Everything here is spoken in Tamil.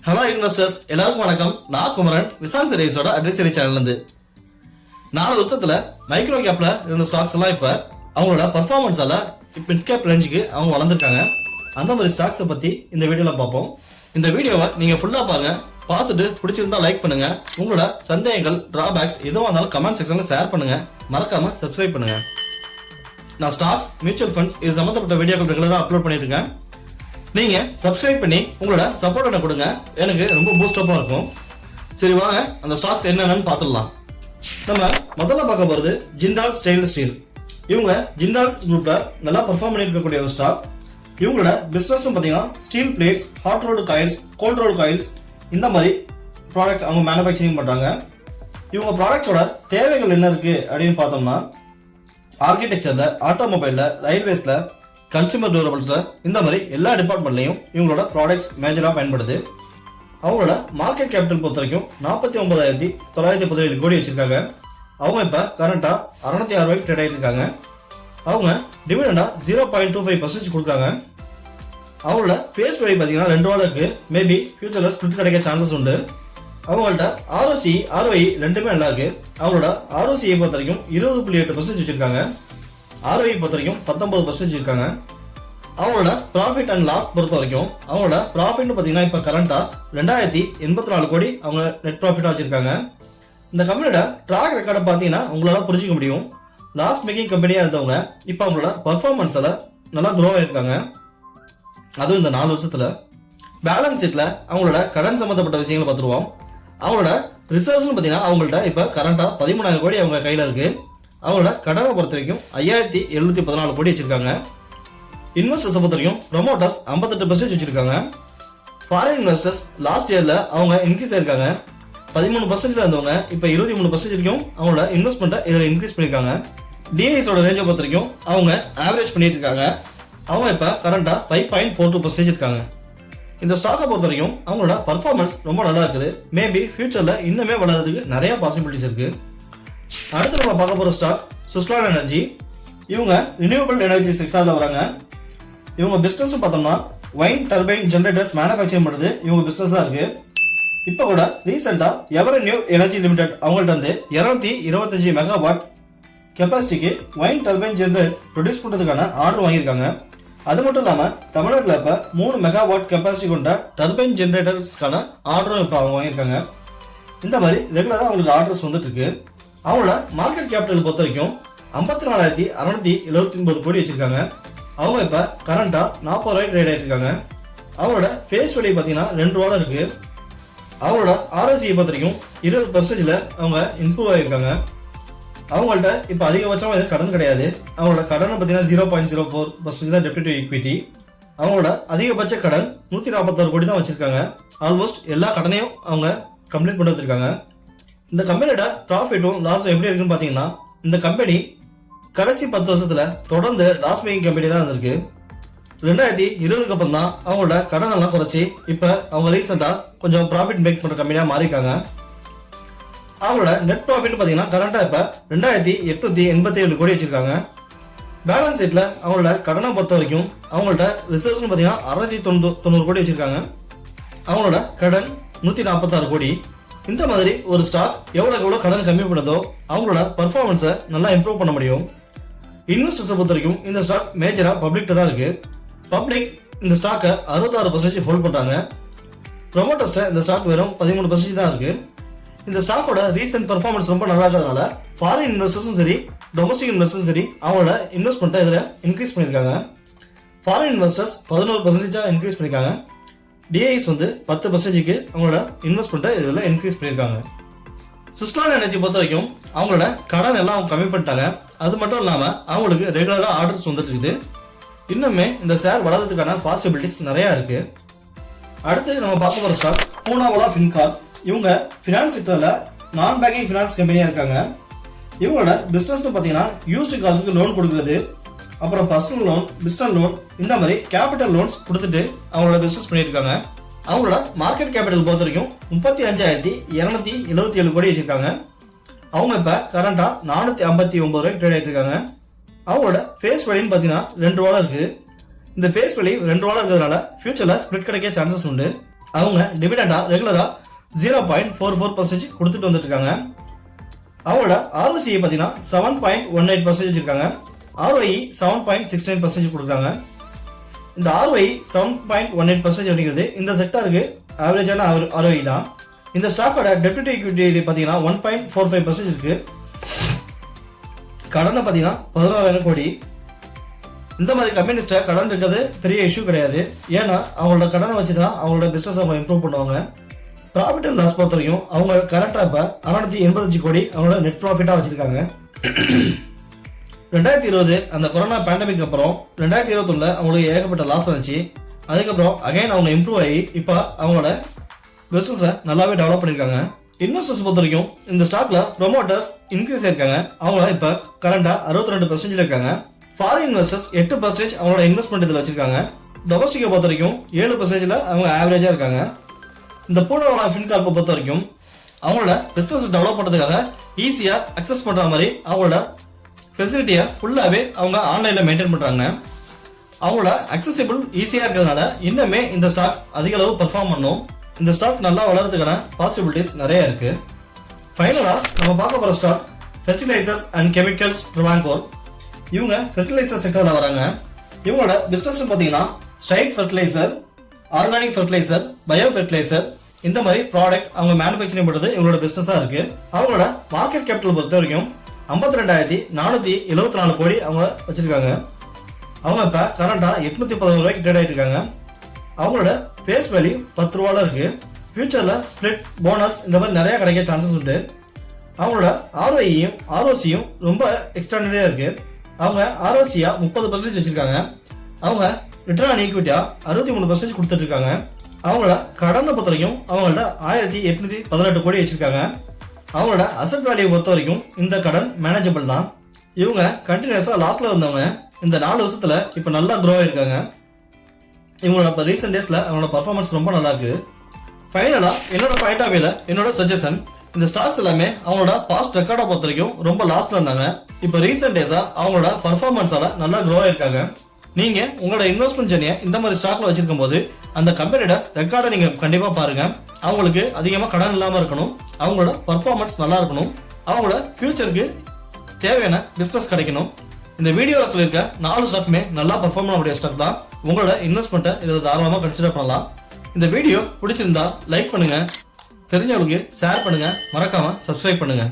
ஹலோ இன்வெஸ்டர்ஸ், எல்லாருக்கும் வணக்கம். நான் குமரன், விசால் சீரிஸோட அட்வைசரி சேனல்ல இருந்து. 4 வருஷத்துல மைக்ரோ கேப்ல இருந்த ஸ்டாக்ஸ் எல்லாம் இப்ப அவங்களோட பர்ஃபார்மன்ஸால மிட் கேப் ரேஞ்சுக்கு அவங்க வளர்ந்துருக்காங்க. அந்த மாதிரி ஸ்டாக்ஸை பத்தி இந்த வீடியோல பார்ப்போம். இந்த வீடியோவை நீங்க ஃபுல்லா பாருங்க. பார்த்துட்டு பிடிச்சிருந்தா லைக் பண்ணுங்க. உங்களோட சந்தேகங்கள், டிராபேக்ஸ் எதுவாக இருந்தாலும் கமெண்ட் செக்ஷன்ல ஷேர் பண்ணுங்க. மறக்காம சப்ஸ்கிரைப் பண்ணுங்க. நான் ஸ்டாக்ஸ், மியூச்சுவல் ஃபண்ட்ஸ் இது சம்பந்தப்பட்ட வீடியோக்கள் ரெகுலரா அப்லோட் பண்ணிட்டு இருக்கேன். நீங்க சப்ஸ்கிரைப் பண்ணி உங்களோட சப்போர்ட் கொடுங்க, எனக்கு ரொம்ப பூஸ்டப்பா இருக்கும். சரி வாங்க அந்த ஸ்டாக்ஸ் என்னென்னு பார்த்துடலாம். நம்ம முதல்ல பார்க்க போறது ஜிண்டால் ஸ்டெயின்லெஸ் ஸ்டீல். இவங்க ஜிண்டால் குரூப்ல நல்லா பெர்ஃபார்ம் பண்ணிட்டு இருக்கக்கூடிய ஒரு ஸ்டாக். இவங்களோட பிசினஸ் பாத்தீங்கன்னா steel plates, hot rolled coils, cold rolled coils இந்த மாதிரி ப்ராடக்ட் அவங்க மேனுஃபேக்சரிங் பண்றாங்க. இவங்க ப்ராடக்ட்ஸோட தேவைகள் என்ன இருக்கு அப்படின்னு பார்த்தோம்னா, ஆர்கிடெக்சர்ல, ஆட்டோமொபைல்ல, ரயில்வேஸ்ல, கன்சூமர் டியூரபிள்ஸ் இந்த மாதிரி எல்லா டிபார்ட்மெண்ட்லையும் இவங்களோட ப்ராடக்ட்ஸ் மேஜரா பயன்படுது. அவங்களோட மார்க்கெட் கேபிட்டல் பொறுத்த வரைக்கும் 49,917 கோடி வச்சிருக்காங்க. அவங்க இப்ப கரண்டா 606 ரூபாய்க்கு ட்ரேட் ஆகிட்டு இருக்காங்க. அவங்க டிவிடெண்டா 0.25% கொடுக்குறாங்க. அவங்களோட ஃபேஸ் வேல்யூ பாத்தீங்கன்னா $2 இருக்கு. மேபி ஃபியூச்சர்ல ஸ்பிளிட் கிடைக்க சான்சஸ் உண்டு. அவங்கள்ட்ட ROC, ROI ரெண்டுமே நல்லா இருக்கு. அவங்களோட ROCஐ பொறுத்த வரைக்கும் 20.8% வச்சிருக்காங்க. ROI பொறுத்த வரைக்கும் 19% இருக்காங்க. அவங்களோட ப்ராஃபிட் அண்ட் லாஸ் பொறுத்த வரைக்கும் அவங்களோட ப்ராஃபிட் பாத்தீங்கன்னா இப்ப கரண்டா 2084 கோடி அவங்க நெட் ப்ராஃபிட்டா வச்சிருக்காங்க. இந்த கம்பெனியோட ட்ராக் ரெக்கார்டை பாத்தீங்கன்னா உங்களால புரிஞ்சுக்க முடியும். லாஸ் மேக்கிங் கம்பெனியா இருந்தவங்க இப்ப அவங்களோட பர்ஃபார்மன்ஸ்ல நல்லா க்ரோ ஆயிருக்காங்க. அதுவும் இந்த 4 வருஷத்துல. பேலன்ஸ் ஷீட்ல அவங்களோட கடன் சம்பந்தப்பட்ட விஷயங்களை பார்த்துருவோம். அவங்களோட ரிசர்வ்ஸ் பாத்தீங்கன்னா அவங்கள்ட்ட இப்ப கரண்டா 13,000 கோடி அவங்க கையில இருக்கு. அவங்களோட கடனை பொறுத்த வரைக்கும் 5,714 கோடி வச்சிருக்காங்க. இன்வெஸ்டர்ஸ் பொறுத்த வரைக்கும் ப்ரொமோட்டர்ஸ் 58% வச்சிருக்காங்க. ஃபாரின் இன்வெஸ்டர்ஸ் லாஸ்ட் இயர்ல அவங்க இன்க்ரீஸ் ஆயிருக்காங்க. 13% இருந்தவங்க இப்ப 23% வரைக்கும் அவங்களோட இன்வெஸ்ட்மெண்ட்டை இதுல இன்க்ரீஸ் பண்ணிருக்காங்க. டிஐஸோட ரேஞ்சை பொறுத்த வரைக்கும் அவங்க ஆவரேஜ் பண்ணிட்டு இருக்காங்க. அவங்க இப்ப கரண்டா 5.42% இருக்காங்க. இந்த ஸ்டாக்கை பொறுத்த வரைக்கும் அவங்களோட பர்ஃபார்மன்ஸ் ரொம்ப நல்லா இருக்குது. மேபி ஃபியூச்சர்ல இன்னுமே வளர்றதுக்கு நிறைய பாசிபிலிட்டிஸ் இருக்கு. அடுத்து நம்ம பார்க்க போற ஸ்டாக் சுஸ்லான் எனர்ஜி. இவங்க ரினியூவபிள் எனர்ஜி செக்டார்ல வராங்க. இவங்க பிசினஸ் பார்த்தோம்னா வைன் டர்பைன் ஜெனரேட்டர்ஸ் மேனுஃபேக்சரிங் பண்ணுறது இவங்க பிசினஸா இருக்கு. இப்போ கூட ரீசெண்டா எவர் நியூ எனர்ஜி லிமிடெட் அவங்கள்ட்ட வந்து 225 மெகாவாட் கெப்பாசிட்டிக்கு வைன் டர்பைன் ஜெனரேட் ப்ரொடியூஸ் பண்றதுக்கான ஆர்டர் வாங்கியிருக்காங்க. அது மட்டும் இல்லாம தமிழ்நாட்டில் இப்ப 3 மெகாவாட் கெப்பாசிட்டி கொண்ட டர்பைன் ஜெனரேட்டர்ஸ்க்கான ஆர்டரும் இப்ப அவங்க வாங்கியிருக்காங்க. இந்த மாதிரி ரெகுலரா அவங்களுக்கு ஆர்டர்ஸ் வந்துட்டு இருக்கு. அவங்களோட மார்க்கெட் கேபிட்டல் பொறுத்த வரைக்கும் 54,679 கோடி வச்சிருக்காங்க. அவங்க இப்ப கரண்டா 40 ரூபாய் ட்ரேட் ஆயிட்டு இருக்காங்க. அவங்களோட ஃபேஸ் வேல்யூ பாத்தீங்கன்னா $2 இருக்கு. அவங்களோட ROC பொறுத்த வரைக்கும் 20%ல அவங்க இம்ப்ரூவ் ஆயிருக்காங்க. அவங்கள்ட்ட இப்ப அதிகபட்சமா எதுவும் கடன் கிடையாது. அவங்களோட கடன் பாத்தீங்கன்னா 0.04% தான் டெப்ட் டு ஈக்விட்டி. அவங்களோட அதிகபட்ச கடன் 146 கோடி தான் வச்சிருக்காங்க. ஆல்மோஸ்ட் எல்லா கடனையும் அவங்க கம்ப்ளீட் பண்ணி வச்சிருக்காங்க. இந்த கம்பெனியோட ப்ராஃபிட்டும் லாஸும் எப்படி இருக்குன்னு பாத்தீங்கன்னா, இந்த கம்பெனி கடைசி 10 வருஷத்துல தொடர்ந்து லாஸ் மேக்கிங் கம்பெனி தான் இருந்திருக்கு. 2020க்கு அப்புறம் தான் அவங்களோட கடன் எல்லாம் குறைச்சி இப்ப அவங்க ரீசெண்டா கொஞ்சம் ப்ராஃபிட் மேக் பண்ற கம்பெனியா மாறிருக்காங்க. அவங்களோட நெட் ப்ராஃபிட் பாத்தீங்கன்னா கரண்டா இப்ப 2,887 கோடி வச்சிருக்காங்க. பேலன்ஸ் ஷீட்ல அவங்களோட கடனை பொறுத்த வரைக்கும் அவங்கள்ட்ட ரிசர்வ்ஸ் பாத்தீங்கன்னா 690 கோடி வச்சிருக்காங்க. அவங்களோட கடன் 146 கோடி. இந்த மாதிரி ஒரு ஸ்டாக் எவ்வளவு கடன் கம்மி பண்ணதோ அவங்களோட பர்ஃபார்மன்ஸை நல்லா இம்ப்ரூவ் பண்ண முடியும். இன்வெஸ்டர்ஸை பொறுத்த வரைக்கும் இந்த ஸ்டாக் மேஜரா பப்ளிக் தான் இருக்கு. பப்ளிக் இந்த ஸ்டாக்கை 66% ஹோல்ட் பண்றாங்க. ப்ரொமோட்டர்ஸ்ட இந்த ஸ்டாக் வெறும் 13% தான் இருக்கு. இந்த ஸ்டாக்கோட ரீசெண்ட் பர்ஃபார்மன்ஸ் ரொம்ப நல்லா இருக்கிறதுனால ஃபாரின் இன்வெஸ்டர்ஸும் சரி, டொமஸ்டிக் இன்வெஸ்டர்ஸும் சரி அவங்களோட இன்வெஸ்ட்மெண்ட்டை இதுல இன்க்ரீஸ் பண்ணிருக்காங்க. ஃபாரின் இன்வெஸ்டர்ஸ் 11% இன்க்ரீஸ் பண்ணிருக்காங்க. டிஐஸ் வந்து 10%க்கு அவங்களோட இன்வெஸ்ட்மெண்ட்டை இதுல இன்க்ரீஸ் பண்ணிருக்காங்க. சுஸ்லான் எனர்ஜி பொறுத்த வரைக்கும் அவங்களோட கடன் எல்லாம் அவங்க கம்மி பண்ணிட்டாங்க. அது மட்டும் இல்லாம அவங்களுக்கு ரெகுலரா ஆர்டர்ஸ் வந்துட்டு இருக்குது. இன்னுமே இந்த ஷேர் வளர்றதுக்கான பாசிபிலிட்டிஸ் நிறைய இருக்கு. அடுத்து நம்ம பார்க்க போற ஸ்டாக் பூனாவாலா ஃபின்கார்ப். இவங்க பினான்ஸ் செக்டர்ல நான் பேங்கிங் பினான்ஸ் கம்பெனியா இருக்காங்க. இவங்களோட பிசினஸ் பாத்தீங்கன்னா யூஸ்டு காசுக்கு லோன் கொடுக்கறது, அப்புறம் பர்சனல் லோன், பிசினஸ் லோன் இந்த மாதிரி கேபிட்டல் லோன்ஸ் கொடுத்துட்டு அவங்களோட பிசினஸ் பண்ணிருக்காங்க. அவங்களோட மார்க்கெட் கேபிட்டல் பொறுத்த வரைக்கும் 35,277 கோடி வச்சிருக்காங்க. அவங்க இப்ப கரண்டா 459 ரூபாய் ட்ரேட் ஆயிட்டு இருக்காங்க. அவங்களோட ஃபேஸ் வேல்யூன்னு பாத்தீங்கன்னா $2 இருக்கு. இந்த ஃபேஸ் வேல்யூ $2 இருக்கிறதுனால ஃபியூச்சர்ல ஸ்பிளிட் கிடைக்க சான்சஸ் உண்டு. அவங்க டிவிடெண்டா ரெகுலரா 0.44% கொடுத்துட்டு வந்துட்டு இருக்காங்க. அவங்களோட ROCE பார்த்தீங்கன்னா 7.18% வச்சிருக்காங்க. ROE 7.69% கொடுக்குறாங்க. இந்த ROE 7.18% அப்படிங்கிறது இந்த செக்டாருக்கு ஆவரேஜான ROE தான். இந்த ஸ்டாக்கோட டெப்ட் டு ஈக்விட்டி பார்த்தீங்கன்னா 1.45% இருக்கு. கடனை பார்த்தீங்கன்னா 16,000 கோடி. இந்த மாதிரி கம்பெனிஸ்ட கடன் இருக்கிறது பெரிய இஷ்யூ கிடையாது. ஏன்னா அவங்களோட கடனை வச்சு தான் அவங்களோட பிசினஸ் அவங்க இம்ப்ரூவ் பண்ணுவாங்க. ப்ராஃபிட் அண்ட் லாஸ் பொறுத்த வரைக்கும் அவங்க கரெக்டாக இப்போ 685 கோடி அவங்களோட நெட் ப்ராஃபிட்டாக வச்சிருக்காங்க. 2020 அந்த கொரோனா பேண்டமிக் அப்புறம் 2021 அவங்களுக்கு ஏகப்பட்ட லாஸ் இருந்துச்சு. அதுக்கப்புறம் அகைன் அவங்க இம்ப்ரூவ் ஆகி இப்போ அவங்களோட பிசினஸை நல்லாவே டெவலப் பண்ணியிருக்காங்க. இன்வெஸ்டர்ஸ் பொறுத்த வரைக்கும் இந்த ஸ்டாக்ல ப்ரொமோட்டர்ஸ் இன்க்ரீஸ் ஆயிருக்காங்க. அவங்க இப்போ கரண்டா 62% இருக்காங்க. ஃபாரின் இன்வெஸ்டர்ஸ் 8% அவங்களோட இன்வெஸ்ட்மெண்ட் இதில் வச்சிருக்காங்க. டொமஸ்டிக்கை பொறுத்த வரைக்கும் 7% அவங்க ஆவரேஜா இருக்காங்க. இந்த பூனாவாலா ஃபின்கார்ப்பை பொறுத்த வரைக்கும் அவங்களோட பிசினஸ் டெவலப் பண்ணுறதுக்காக ஈஸியாக அக்சஸ் பண்ணுற மாதிரி அவங்களோட ஃபெசிலிட்டியை ஃபுல்லாகவே அவங்க ஆன்லைனில் மெயின்டைன் பண்ணுறாங்க. அவங்களோட அக்சசிபிள் ஈஸியாக இருக்கிறதுனால இன்னுமே இந்த ஸ்டாக் அதிக அளவு பர்ஃபார்ம் பண்ணும். இந்த ஸ்டாக் நல்லா வளர்றதுக்கான பாசிபிலிட்டிஸ் நிறைய இருக்கு. ஃபைனலாக நம்ம பார்க்க போகிற stock fertilisers and chemicals Travancore. இவங்க ஃபெர்டிலைசர் செக்டரில் வராங்க. இவங்களோட பிஸ்னஸ் பார்த்தீங்கன்னா straight fertiliser, organic fertiliser, bio fertiliser இந்த மாதிரி ப்ராடக்ட் அவங்க மேனுஃபேக்சரிங் பண்ணுறது இவங்களோட பிஸ்னஸாக இருக்கு. அவங்களோட மார்க்கெட் கேபிட்டல் பொறுத்த வரைக்கும் 52,474 கோடி அவங்க வச்சிருக்காங்க. அவங்க இப்போ கரண்டாக 811 ரூபாய்க்கு ட்ரேட் ஆகிட்டு இருக்காங்க. அவங்களோட ஃபேஸ் வேல்யூ 10 ரூபால இருக்கு. ஃபியூச்சரில் ஸ்பிளிட் போனஸ் இந்த மாதிரி நிறைய கிடைக்க சான்சஸ் உண்டு. அவங்களோட ROEயும் ROCயும் ரொம்ப எக்ஸ்ட்ரானரியாக இருக்கு. அவங்க ROCயா 30% வச்சிருக்காங்க. அவங்க ரிட்டர்ன் ஆன் ஈக்விட்டியா 63% கொடுத்துட்டு இருக்காங்க. அவங்களோட கடனை பொறுத்த வரைக்கும் அவங்கள்ட்ட 1,818 கோடி வச்சிருக்காங்க. அவங்களோட அசெட் வேல்யூ பொறுத்த வரைக்கும் இந்த கடன் மேனேஜபிள் தான். இவங்க கண்டினியூஸாக லாஸ்ட்ல வந்தவங்க இந்த 4 வருஷத்துல இப்போ நல்லா க்ரோ ஆயிருக்காங்க. இவங்களோட இப்போ ரீசெண்ட் டேஸ்ல அவங்களோட பர்ஃபார்மன்ஸ் ரொம்ப நல்லா இருக்கு. ஃபைனலா என்னோட பாயிண்ட் ஆஃப் வியூல என்னோட சஜஷன், இந்த ஸ்டாக்ஸ் எல்லாமே அவங்களோட பாஸ்ட் ரெக்கார்டை பொறுத்த வரைக்கும் ரொம்ப லாஸ்ட்ல இருந்தாங்க. இப்போ ரீசெண்ட் டேஸா அவங்களோட பர்ஃபார்மன்ஸால நல்லா க்ரோ ஆயிருக்காங்க. நீங்க உங்களோட இன்வெஸ்ட்மெண்ட் ஜர்னியை இந்த மாதிரி ஸ்டாக்ல வச்சிருக்கும் போது அந்த கம்பெனியோட ரெக்கார்டை நீங்க கண்டிப்பா பாருங்க. அவங்களுக்கு அதிகமா கடன் இல்லாம இருக்கணும், அவங்களோட பர்ஃபார்மன்ஸ் நல்லா இருக்கணும், அவங்களோட ஃபியூச்சருக்கு தேவையான பிசினஸ் கிடைக்கணும். இந்த வீடியோவில் சொல்லியிருக்க 4 ஸ்டாக்குமே நல்லா பர்ஃபார்ம் பண்ணக்கூடிய ஸ்டாக் தான். உங்களோட இன்வெஸ்ட்மெண்ட்டை இதில் தாராளமாக கன்சிடர் பண்ணலாம். இந்த வீடியோ பிடிச்சிருந்தா லைக் பண்ணுங்க, தெரிஞ்சவங்களுக்கு ஷேர் பண்ணுங்க, மறக்காம சப்ஸ்கிரைப் பண்ணுங்க.